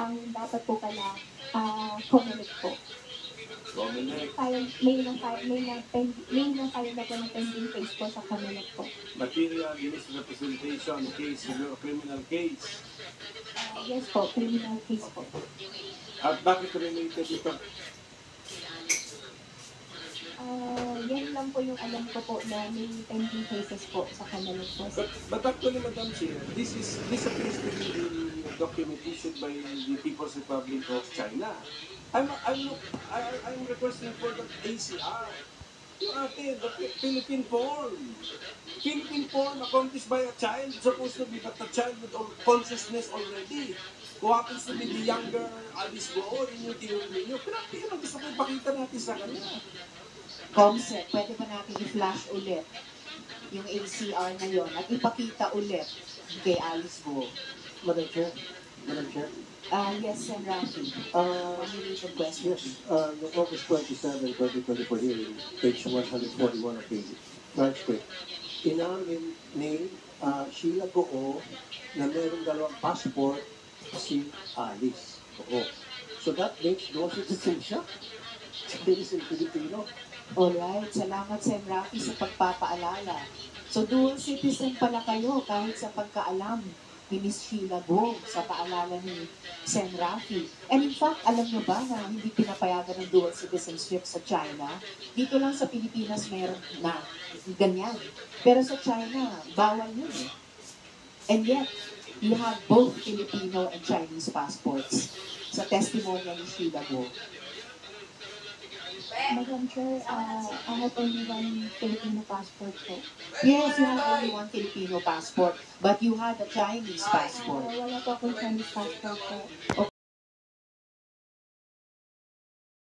ang dapat po pala, COMELEC po. COMELEC. May na-file na po ng pending case po sa COMELEC po. Material misrepresentation case, criminal case. Yes po, criminal case po. At bakit related ito? Yan lang po yung alam ko po na may pending cases po sa COMELEC po. But actually, Madam Chair, this appears to be the document issued by the People's Republic of China. I'm requesting for the ACR. Yung ate, the Philippine form. Philippine form accomplished by a child, supposed to be, but the child with consciousness already. Who happens to be the younger Alice Go, yun yung tinuro ninyo. Pero yun ang gusto ko ipakita natin sa kanya. Comsec, pwede ba natin i-flash ulit yung ACR na yon at ipakita ulit kay Alice Go? Madam Chair? Yes, Sen. Rafi. Unrelated question. Yes, the August 27, 2024 hearing, page 141 of the transcript, inamin ni Sheila Goo na meron dalawang passport si Alice Goo. So that makes no citizen siya. Citizen Filipino. Alright, salamat Sen. Rafi sa pagpapaalala. So dual citizen pala kayo kahit sa pagkaalam ni Ms. Sheila Go sa paalala ni Sen. Rafi. And in fact, alam nyo ba na hindi pinapayagan ng dual citizenship sa China? Dito lang sa Pilipinas meron na ganyan. Pero sa China, bawal yun eh. And yet, you have both Filipino and Chinese passports sa testimonya ni Sheila Go. Madam Chair, I have only one Filipino passport po. Yes, you have only one Filipino passport, but you had a Chinese passport. Wala po akong Chinese passport po.